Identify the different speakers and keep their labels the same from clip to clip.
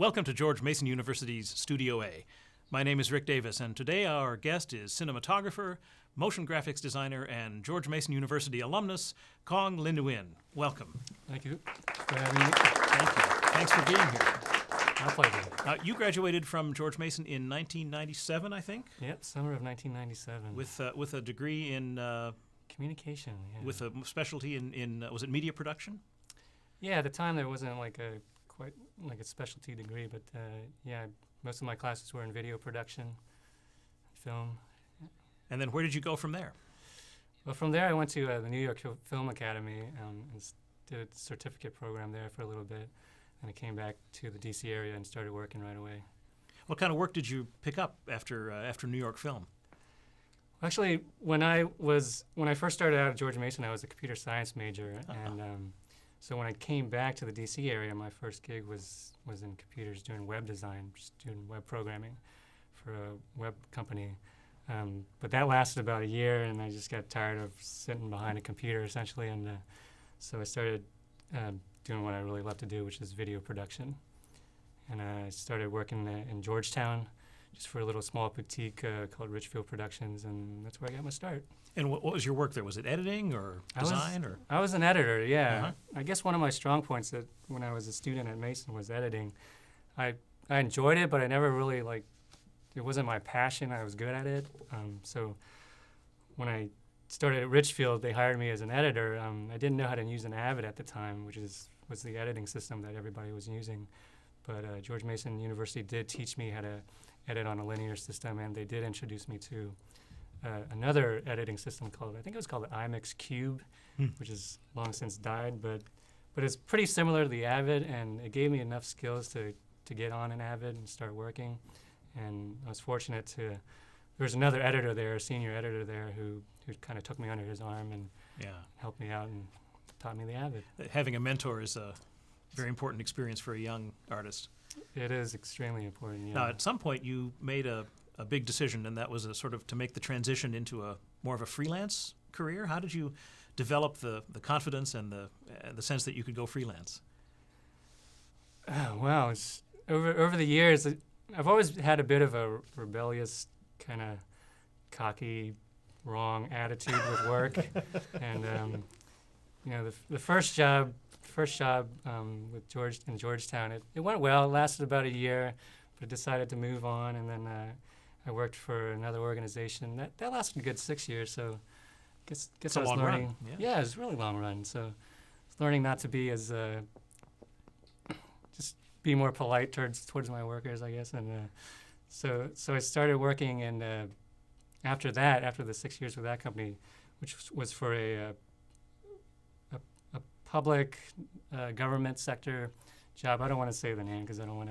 Speaker 1: Welcome to George Mason University's Studio A. My name is Rick Davis, and today our guest is cinematographer, motion graphics designer, and George Mason University alumnus, Cuong Lenguyen. Welcome.
Speaker 2: Thank you for having me.
Speaker 1: Thank you. Thanks for being here.
Speaker 2: My pleasure.
Speaker 1: You graduated from George Mason in 1997, I think?
Speaker 2: Yep, summer of 1997.
Speaker 1: With a degree in...
Speaker 2: Communication, yeah.
Speaker 1: With a specialty in was it media production?
Speaker 2: Yeah, at the time there wasn't quite a specialty degree, but yeah, most of my classes were in video production, film.
Speaker 1: And then where did you go from there?
Speaker 2: Well, from there I went to the New York Film Academy and did a certificate program there for a little bit, and I came back to the D.C. area and started working right away.
Speaker 1: What kind of work did you pick up after New York Film?
Speaker 2: Actually, when I first started out at George Mason, I was a computer science major, and so when I came back to the D.C. area, my first gig was in computers doing web design, just doing web programming for a web company. But that lasted about a year, and I just got tired of sitting behind a computer, essentially, and so I started doing what I really love to do, which is video production. And I started working in Georgetown, just for a little small boutique called Richfield Productions, and that's where I got my start. And
Speaker 1: what was your work there? Was it editing or design?
Speaker 2: I was an editor, yeah. I guess one of my strong points that when I was a student at Mason was editing. I enjoyed it, but I never really, it wasn't my passion. I was good at it. So when I started at Richfield, they hired me as an editor. I didn't know how to use an Avid at the time, which was the editing system that everybody was using. But George Mason University did teach me how to edit on a linear system, and they did introduce me to another editing system I think it was called the IMAX Cube, which has long since died, but it's pretty similar to the Avid, and it gave me enough skills to get on an Avid and start working. And I was fortunate there was another editor there, a senior editor there, who kind of took me under his arm and helped me out and taught me the Avid.
Speaker 1: Having a mentor is a very important experience for a young artist.
Speaker 2: It is extremely important, yeah.
Speaker 1: Now, at some point, you made a big decision, and that was a sort of to make the transition into more of a freelance career. How did you develop the confidence and the sense that you could go freelance?
Speaker 2: Well, it's over the years, I've always had a bit of a rebellious, kind of cocky, wrong attitude with work. And the first job in Georgetown, it went well. It lasted about a year, but I decided to move on, and then I worked for another organization that lasted a good 6 years. So, guess I was learning. Yeah, it was a really long run. So, I was learning not to be as just be more polite towards my workers, I guess. And so I started working, and after the 6 years with that company, which was for a public government sector job. I don't want to say the name because I don't want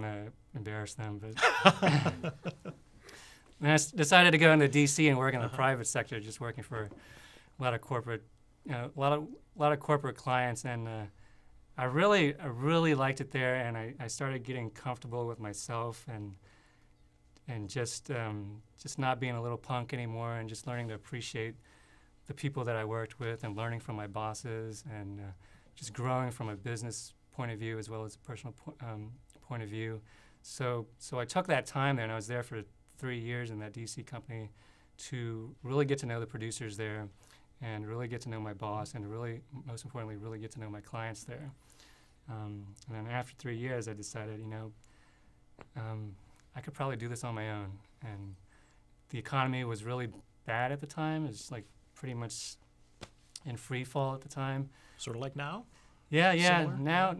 Speaker 2: to embarrass them. But and I decided to go into D.C. and work in the private sector, just working for a lot of corporate, a lot of corporate clients, and I really liked it there, and I started getting comfortable with myself and just not being a little punk anymore, and just learning to appreciate the people that I worked with, and learning from my bosses, and just growing from a business point of view as well as a personal point of view. So I took that time there, and I was there for 3 years in that DC company to really get to know the producers there, and really get to know my boss, and really, most importantly, really get to know my clients there. And then after 3 years, I decided, I could probably do this on my own. And the economy was really bad at the time. It was pretty much in free fall at the time.
Speaker 1: Sort of like now?
Speaker 2: Yeah.
Speaker 1: Similar?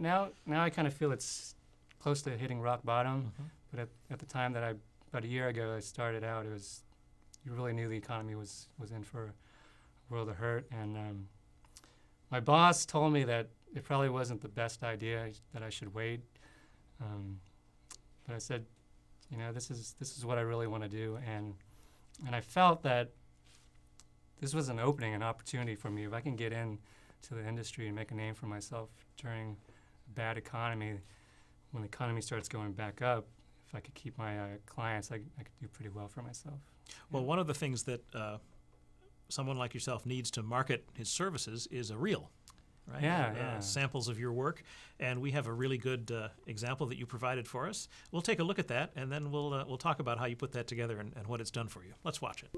Speaker 2: Now I kind of feel it's close to hitting rock bottom. But at the time about a year ago, I started out, you really knew the economy was in for a world of hurt. And my boss told me that it probably wasn't the best idea, that I should wait. But I said, this is what I really want to do. And I felt that this was an opening, an opportunity for me. If I can get into the industry and make a name for myself during a bad economy, when the economy starts going back up, if I could keep my clients, I could do pretty well for myself.
Speaker 1: Well, one of the things that someone like yourself needs to market his services is a reel. right?
Speaker 2: Yeah.
Speaker 1: Samples of your work, and we have a really good example that you provided for us. We'll take a look at that, and then we'll talk about how you put that together and what it's done for you. Let's watch it.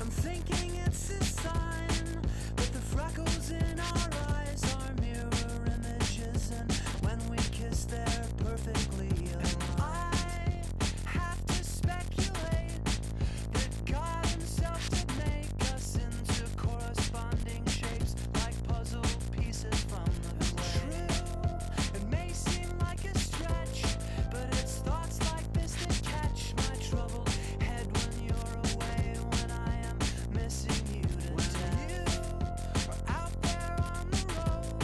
Speaker 3: I'm thinking it's a sign that the freckles in our eyes are mirror images, and when we kiss they're perfectly aligned. I have to speculate that God himself did make us into corresponding shapes like puzzle pieces from the clay. True, it may seem like a stretch, but it's thoughts like this that catch my troubled head when you're away, when I am missing you to death. You are out there on the road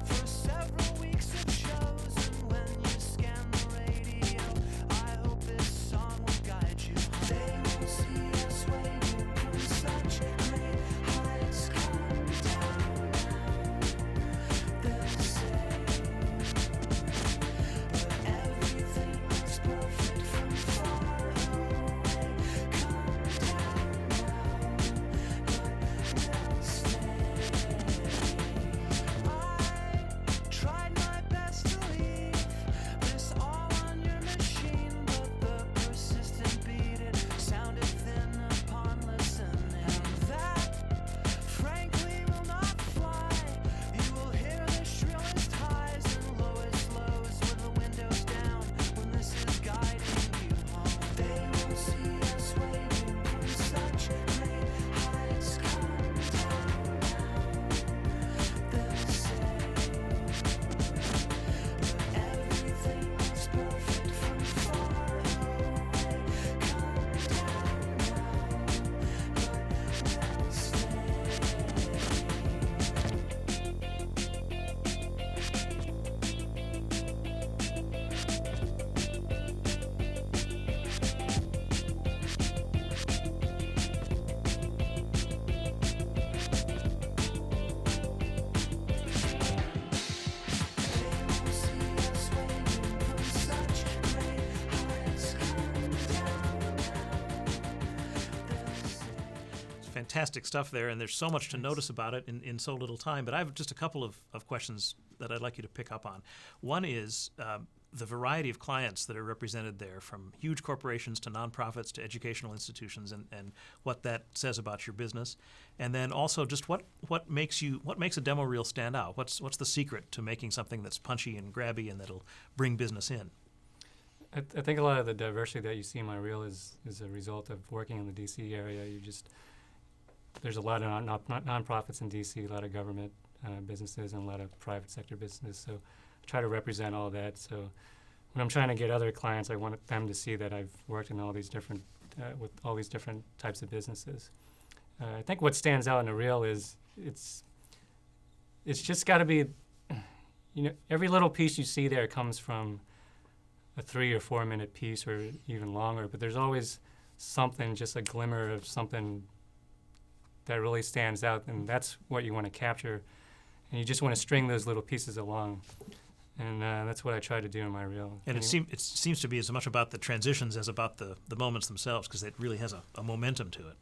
Speaker 3: for several weeks of shows, and when you scan the radio, I hope this song will guide you home. They won't see us waiting from such great heights. Come down now, they'll say, but everything's perfect from far away. Come down now, but they'll stay. I tried my best to leave this all on your machine, but the persistent beat, it sounded thin upon listening. That, frankly, will not fly. You will hear the shrillest highs and lowest lows with the windows down when this is guiding you home. They won't see us waiting from such great heights. Come down now, they'll say, but everything's perfect from far away. Come down now, but they'll stay.
Speaker 1: It's fantastic stuff there, and there's so much to notice about it in so little time. But I have just a couple of questions that I'd like you to pick up on. One is the variety of clients that are represented there, from huge corporations to nonprofits to educational institutions, and what that says about your business. And then also just what makes a demo reel stand out? What's the secret to making something that's punchy and grabby and that'll bring business in?
Speaker 2: I think a lot of the diversity that you see in my reel is a result of working in the D.C. area. There's a lot of nonprofits in D.C., a lot of government businesses, and a lot of private sector businesses. So I try to represent all that. So when I'm trying to get other clients, I want them to see that I've worked in all these different with all these different types of businesses. I think what stands out in the reel is it's just got to be, every little piece you see there comes from a 3 or 4 minute piece or even longer, but there's always something, just a glimmer of something that really stands out, and that's what you want to capture, and you just want to string those little pieces along, and that's what I try to do in my reel.
Speaker 1: And it seems to be as much about the transitions as about the moments themselves, because it really has a momentum to it.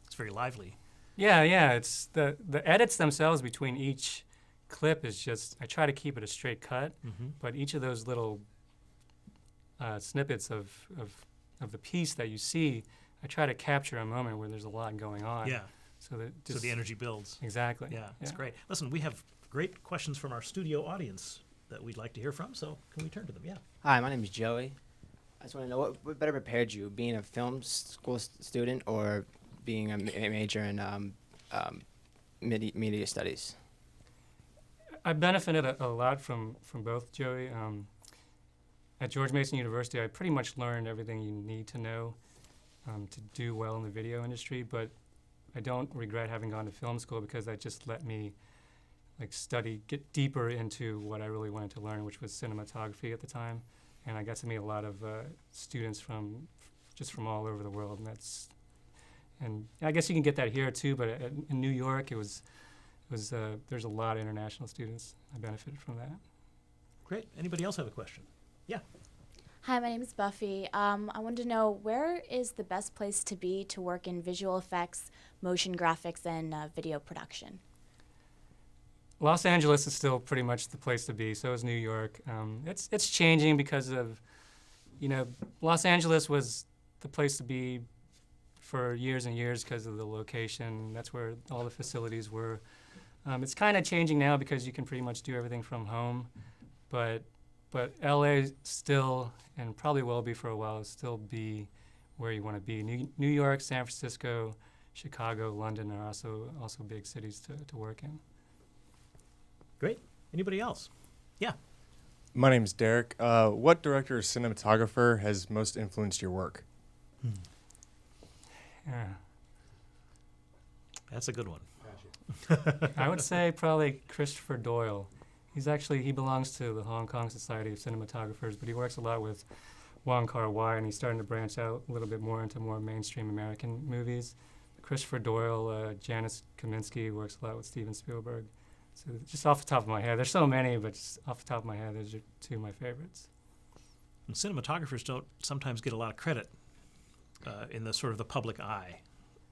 Speaker 1: It's very lively.
Speaker 2: Yeah, it's the edits themselves between each clip is just, I try to keep it a straight cut, but each of those little snippets of the piece that you see, I try to capture a moment where there's a lot going on.
Speaker 1: Yeah.
Speaker 2: So
Speaker 1: the energy builds.
Speaker 2: Exactly.
Speaker 1: Yeah, it's great. Listen, we have great questions from our studio audience that we'd like to hear from, so can we turn to them? Yeah.
Speaker 4: Hi, my name is Joey. I just want to know what better prepared you, being a film school student or being a major in media studies?
Speaker 2: I benefited a lot from both, Joey. at George Mason University, I pretty much learned everything you need to know to do well in the video industry, but I don't regret having gone to film school because that just let me get deeper into what I really wanted to learn, which was cinematography at the time. And I got to meet a lot of students from all over the world, and I guess you can get that here too. But in New York, there's a lot of international students. I benefited from that.
Speaker 1: Great. Anybody else have a question? Yeah.
Speaker 5: Hi, my name is Buffy. I wanted to know, where is the best place to be to work in visual effects, motion graphics, and video production?
Speaker 2: Los Angeles is still pretty much the place to be. So is New York. It's changing because of, Los Angeles was the place to be for years and years because of the location. That's where all the facilities were. It's kind of changing now because you can pretty much do everything from home, but LA still, and probably will be for a while, still be where you want to be. New York, San Francisco, Chicago, London are also big cities to work in.
Speaker 1: Great. Anybody else? Yeah.
Speaker 6: My name's Derek. What director or cinematographer has most influenced your work?
Speaker 2: Yeah.
Speaker 1: That's a good one.
Speaker 2: I would say probably Christopher Doyle. He belongs to the Hong Kong Society of Cinematographers, but he works a lot with Wong Kar-wai, and he's starting to branch out a little bit more into more mainstream American movies. Christopher Doyle, Janis Kaminsky works a lot with Steven Spielberg. So just off the top of my head, there's so many, but just off the top of my head, those are two of my favorites.
Speaker 1: And cinematographers don't sometimes get a lot of credit in the sort of the public eye,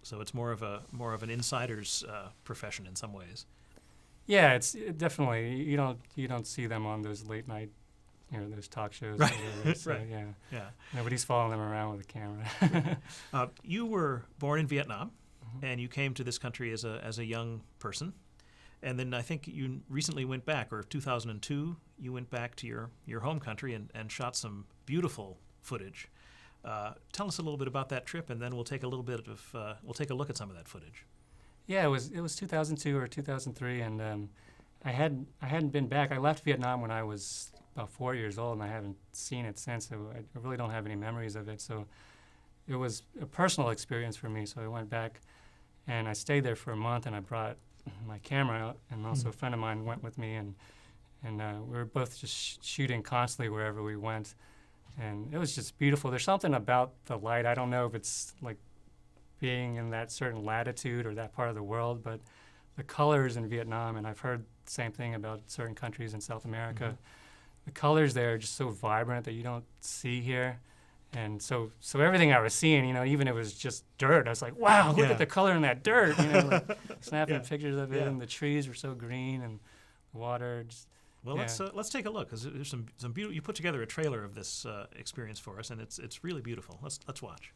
Speaker 1: so it's more of an insider's profession in some ways.
Speaker 2: Yeah, definitely you don't see them on those late night, those talk shows.
Speaker 1: Right.
Speaker 2: Or whatever, so,
Speaker 1: Right.
Speaker 2: Yeah. Nobody's following them around with a camera.
Speaker 1: You were born in Vietnam,
Speaker 2: Mm-hmm.
Speaker 1: and you came to this country as a young person. And then I think you recently went back, or 2002, you went back to your home country and shot some beautiful footage. Tell us a little bit about that trip, and then we'll take a look at some of that footage.
Speaker 2: Yeah, it was 2002 or 2003, and I hadn't been back. I left Vietnam when I was about 4 years old, and I haven't seen it since. So I really don't have any memories of it. So it was a personal experience for me. So I went back, and I stayed there for a month, and I brought my camera out, and also a friend of mine went with me, and we were both just shooting constantly wherever we went, and it was just beautiful. There's something about the light. I don't know if it's like being in that certain latitude or that part of the world, but the colors in Vietnam, and I've heard the same thing about certain countries in South America, the colors there are just so vibrant that you don't see here. And so everything I was seeing, even if it was just dirt, I was like, wow, look at the color in that dirt, snapping pictures of it, and the trees were so green, and the water.
Speaker 1: Let's take a look, because there's some beautiful. You put together a trailer of this experience for us, and it's really beautiful. Let's watch.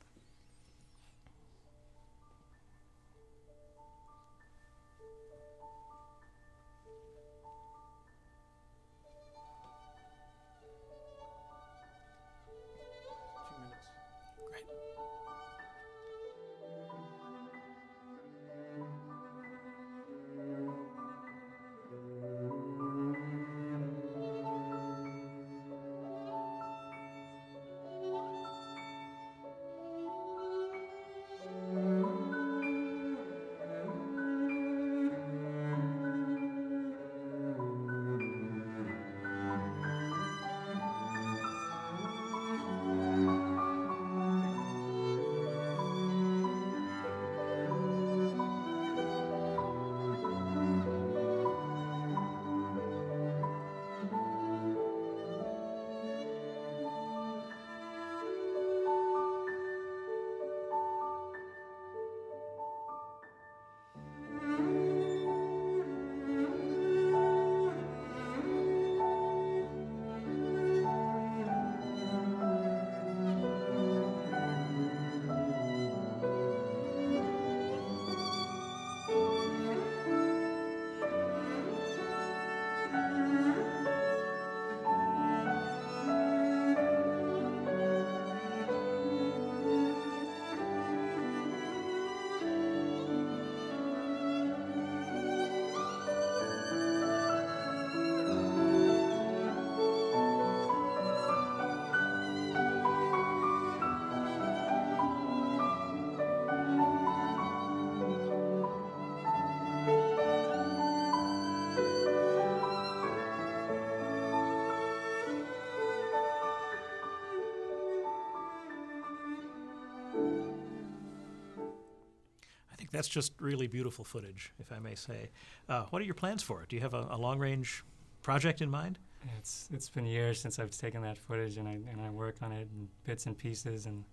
Speaker 1: think that's just really beautiful footage, if I may say. What are your plans for it? Do you have a long-range project in mind?
Speaker 2: It's been years since I've taken that footage, and I work on it in bits and pieces, and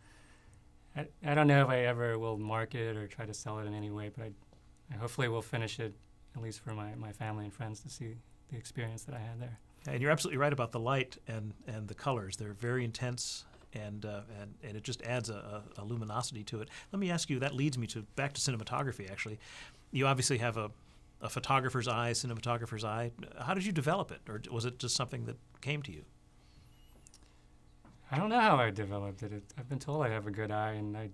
Speaker 2: I don't know if I ever will market it or try to sell it in any way, but I hopefully will finish it, at least for my family and friends to see the experience that I had there.
Speaker 1: And you're absolutely right about the light and the colors. They're very intense, and it just adds a luminosity to it. Let me ask you, that leads me back to cinematography, actually. You obviously have a photographer's eye, cinematographer's eye. How did you develop it, or was it just something that came to you?
Speaker 2: I don't know how I developed it. I've been told I have a good eye, and I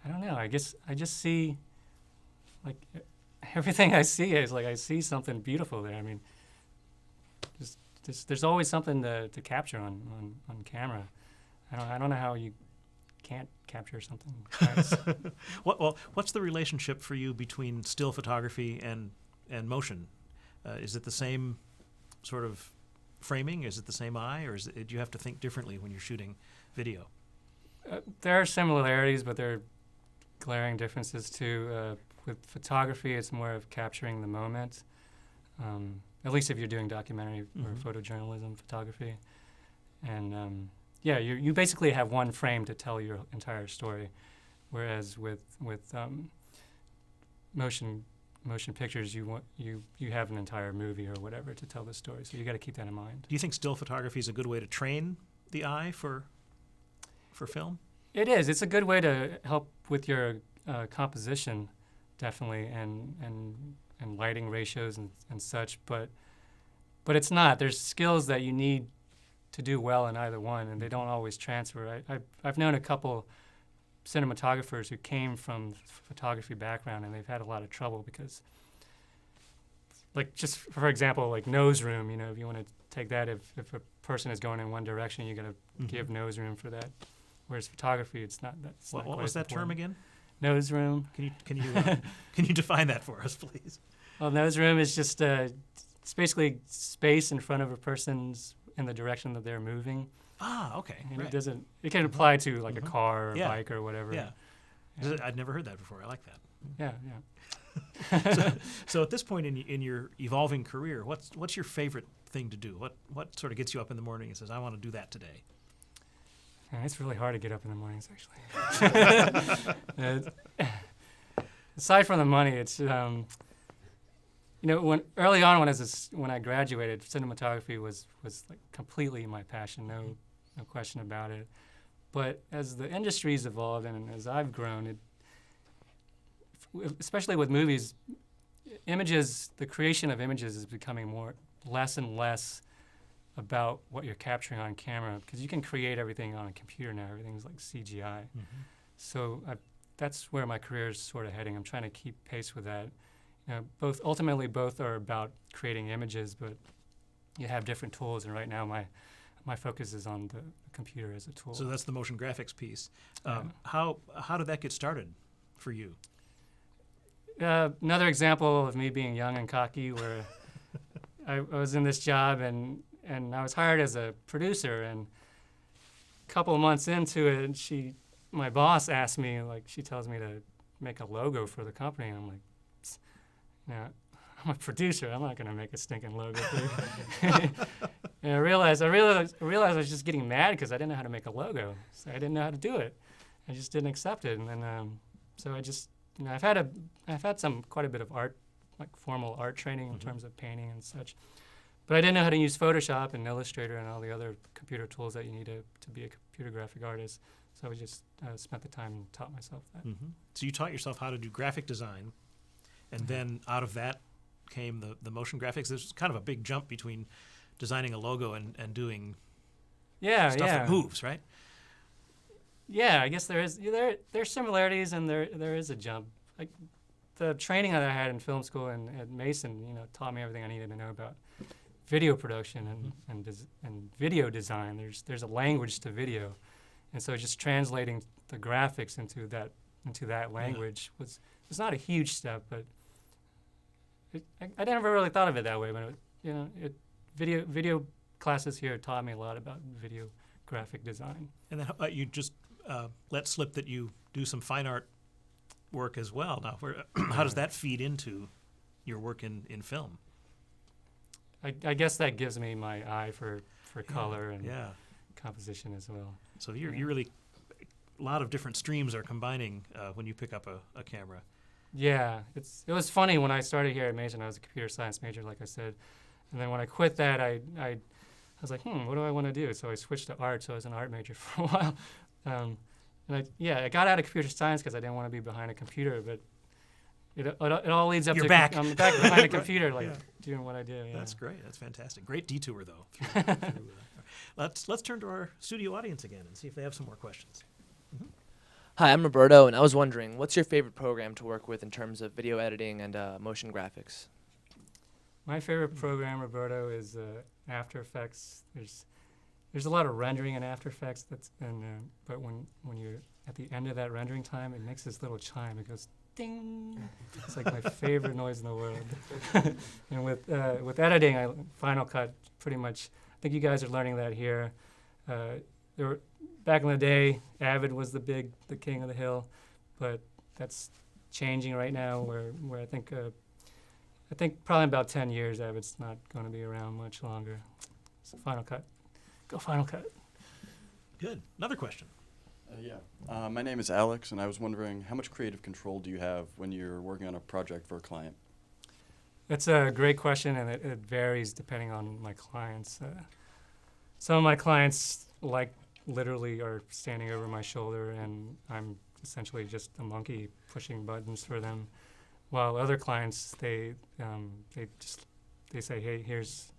Speaker 2: don't know. I guess I just see, like, everything I see is like I see something beautiful there. I mean, there's always something to capture on camera. I don't know how you can't capture something nice.
Speaker 1: What's the relationship for you between still photography and motion? Is it the same sort of framing? Is it the same eye, or do you have to think differently when you're shooting video?
Speaker 2: There are similarities, but there are glaring differences too. With photography, it's more of capturing the moment, at least if you're doing documentary or photojournalism photography. And you basically have one frame to tell your entire story, whereas with motion pictures, you have an entire movie or whatever to tell the story. So you got to keep that in mind.
Speaker 1: Do you think still photography is a good way to train the eye for film?
Speaker 2: It is. It's a good way to help with your composition, definitely, and lighting ratios and such. But it's not. There's skills that you need to do well in either one, and they don't always transfer. I've known a couple cinematographers who came from photography background, and they've had a lot of trouble because, like, just for example, like nose room, if you want to take that, if a person is going in one direction, you got to give nose room for that. Whereas photography, it's not.
Speaker 1: What was that term again?
Speaker 2: Nose room.
Speaker 1: Can you define that for us, please?
Speaker 2: Well, nose room is just it's basically space in front of a person's in the direction that they're moving.
Speaker 1: Ah, okay.
Speaker 2: And
Speaker 1: right.
Speaker 2: it can apply to like a car or a
Speaker 1: Yeah.
Speaker 2: bike or whatever.
Speaker 1: Yeah.
Speaker 2: Yeah.
Speaker 1: I'd never heard that before. I like that.
Speaker 2: Yeah.
Speaker 1: So at this point in your evolving career, what's your favorite thing to do? What sort of gets you up in the morning and says, I want to do that today?
Speaker 2: Yeah, it's really hard to get up in the mornings, actually. Aside from the money, it's when early on when I graduated, cinematography was like completely my passion, no question about it. But as the industry's evolved and as I've grown, especially with movies, the creation of images is becoming less and less about what you're capturing on camera, because you can create everything on a computer now. Everything's like CGI. So that's where my career is sort of heading. I'm trying to keep pace with that. Both are about creating images, but you have different tools. And right now, my focus is on the computer as a tool.
Speaker 1: So that's the motion graphics piece. How did that get started for you?
Speaker 2: Another example of me being young and cocky, where I was in this job and I was hired as a producer, and a couple of months into it, my boss asked me, she tells me to make a logo for the company, and I'm like, I'm a producer. I'm not going to make a stinking logo for you. And I realized I was just getting mad because I didn't know how to make a logo. So I didn't know how to do it. I just didn't accept it. And then, so I just, I've had quite a bit of art, like formal art training in terms of painting and such. But I didn't know how to use Photoshop and Illustrator and all the other computer tools that you need to be a computer graphic artist. So I just spent the time and taught myself that.
Speaker 1: So you taught yourself how to do graphic design, and then out of that came the motion graphics. There's kind of a big jump between designing a logo and doing stuff that moves, right?
Speaker 2: Yeah, I guess there's similarities and there is a jump. Like the training that I had in film school and at Mason, taught me everything I needed to know about video production and video design. There's a language to video, and so just translating the graphics into that language was not a huge step, but I never really thought of it that way. But video classes here taught me a lot about video graphic design.
Speaker 1: And then you just let slip that you do some fine art work as well. Now, how does that feed into your work in film?
Speaker 2: I guess that gives me my eye for color and
Speaker 1: Yeah.
Speaker 2: composition as well.
Speaker 1: So you really, a lot of different streams are combining when you pick up a camera.
Speaker 2: Yeah, it was funny when I started here at Mason. I was a computer science major, like I said, and then when I quit that, I was like, what do I want to do? So I switched to art. So I was an art major for a while, and I got out of computer science because I didn't want to be behind a computer. But it all leads up
Speaker 1: You're
Speaker 2: to
Speaker 1: back.
Speaker 2: I'm back behind a computer,
Speaker 1: Yeah.
Speaker 2: doing what I do. Yeah.
Speaker 1: That's great. That's fantastic. Great detour, though. Let's turn to our studio audience again and see if they have some more questions.
Speaker 7: Hi, I'm Roberto, and I was wondering, what's your favorite program to work with in terms of video editing and motion graphics?
Speaker 2: My favorite program, Roberto, is After Effects. There's a lot of rendering in After Effects, but when you're at the end of that rendering time, it makes this little chime. It goes ding. It's like my favorite noise in the world. And with editing, Final Cut, pretty much. I think you guys are learning that here. Back in the day, Avid was the king of the hill, but that's changing right now. Where I think probably in about 10 years, Avid's not going to be around much longer. So Final Cut, go Final Cut.
Speaker 1: Good. Another question.
Speaker 8: My name is Alex, and I was wondering, how much creative control do you have when you're working on a project for a client?
Speaker 2: That's a great question, and it varies depending on my clients. Some of my clients literally are standing over my shoulder, and I'm essentially just a monkey pushing buttons for them. While other clients, they say, hey, here's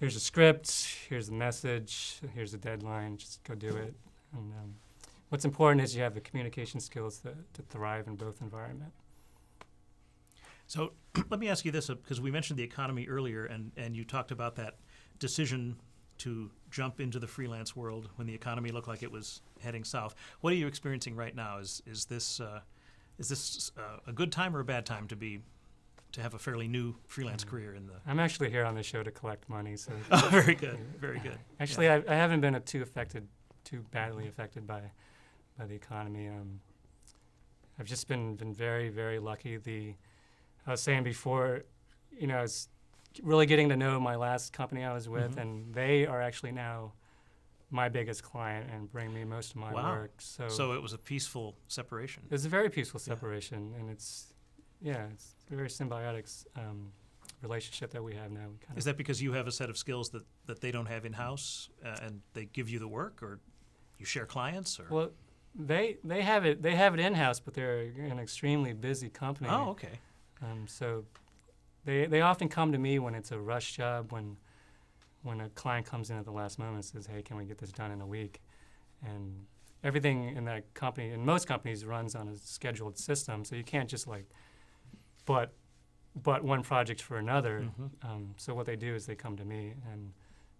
Speaker 2: a script, here's a message, here's a deadline, just go do it. And what's important is you have the communication skills to thrive in both environments.
Speaker 1: So let me ask you this, because we mentioned the economy earlier, and you talked about that decision to jump into the freelance world when the economy looked like it was heading south. What are you experiencing right now? Is this a good time or a bad time to have a fairly new freelance career in the?
Speaker 2: I'm actually here on the show to collect money, so.
Speaker 1: Oh, very good, very good.
Speaker 2: Actually,
Speaker 1: Yeah.
Speaker 2: I haven't been too badly affected by the economy. I've just been very, very lucky. I was saying before, I was really getting to know my last company I was with, and they are actually now my biggest client and bring me most of my work.
Speaker 1: So it was a peaceful separation.
Speaker 2: It's a very peaceful separation, and it's a very symbiotic relationship that we have now.
Speaker 1: Is that because you have a set of skills that they don't have in-house, and they give you the work, or you share clients? Or?
Speaker 2: Well, they have it in-house, but they're an extremely busy company.
Speaker 1: Oh, okay.
Speaker 2: So they often come to me when it's a rush job, when a client comes in at the last moment and says, hey, can we get this done in a week? And everything in that company, in most companies, runs on a scheduled system, so you can't just but one project for another. So what they do is they come to me, and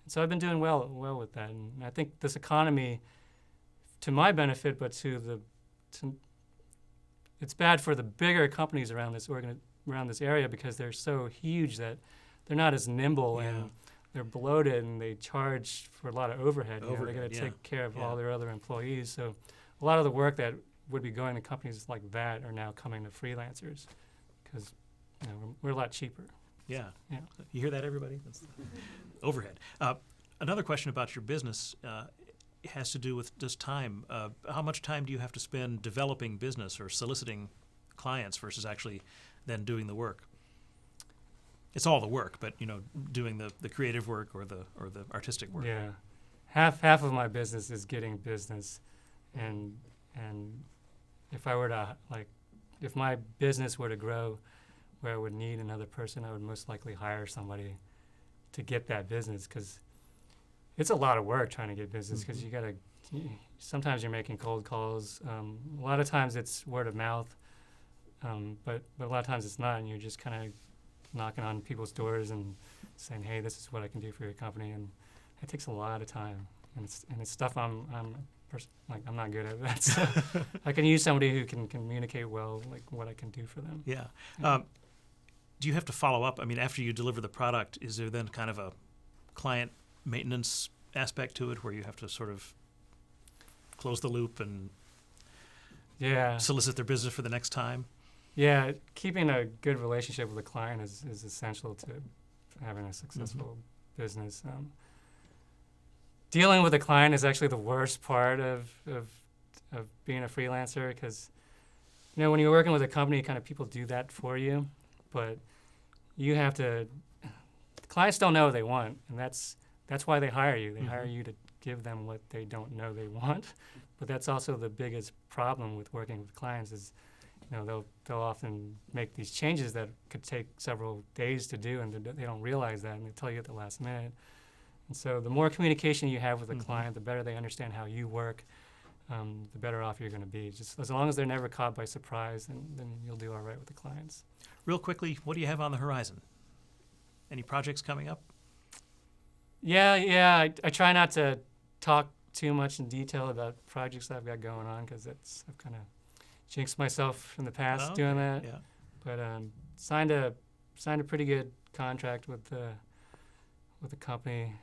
Speaker 2: so I've been doing well with that. And I think this economy, to my benefit, but it's bad for the bigger companies around this area because they're so huge that they're not as nimble and they're bloated, and they charge for a lot of overhead. They got to take care of all their other employees. So a lot of the work that would be going to companies like that are now coming to freelancers because we're a lot cheaper.
Speaker 1: Yeah. You hear that, everybody? That's the overhead. Another question about your business has to do with just time. How much time do you have to spend developing business or soliciting clients versus actually then doing the work? It's all the work, but doing the creative work or the artistic work.
Speaker 2: Yeah, half of my business is getting business, and if I were to if my business were to grow, where I would need another person, I would most likely hire somebody to get that business, because it's a lot of work trying to get business, because sometimes you're making cold calls. A lot of times it's word of mouth, but a lot of times it's not, and you're just kind of knocking on people's doors and saying, hey, this is what I can do for your company, and it takes a lot of time, and it's stuff I'm not good at that. So I can use somebody who can communicate well, what I can do for them.
Speaker 1: Yeah. Do you have to follow up? I mean, after you deliver the product, is there then kind of a client maintenance aspect to it where you have to sort of close the loop and
Speaker 2: Yeah.
Speaker 1: solicit their business for the next time.
Speaker 2: Yeah, keeping a good relationship with a client is essential to having a successful business. Dealing with a client is actually the worst part of being a freelancer because, you know, when you're working with a company, kind of people do that for you, but you have to. Clients don't know what they want, and that's why they hire you. They hire you to give them what they don't know they want, but that's also the biggest problem with working with clients is, you know, they'll often make these changes that could take several days to do, and they don't realize that, and they tell you at the last minute. And so the more communication you have with a client, the better they understand how you work, the better off you're going to be. Just as long as they're never caught by surprise, then you'll do all right with the clients.
Speaker 1: Real quickly, what do you have on the horizon? Any projects coming up?
Speaker 2: Yeah. I try not to talk too much in detail about projects that I've got going on because I've kind of jinxed myself in the past doing that.
Speaker 1: Yeah.
Speaker 2: But signed a pretty good contract with the company.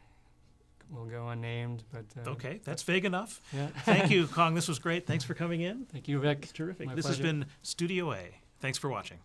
Speaker 2: Will go unnamed, but
Speaker 1: Okay, that's vague enough.
Speaker 2: yeah.
Speaker 1: Thank you, Cuong. This was great. Thanks for coming in.
Speaker 2: Thank you, Rick.
Speaker 1: It's terrific.
Speaker 2: My
Speaker 1: This
Speaker 2: pleasure.
Speaker 1: has been Studio A. Thanks for watching.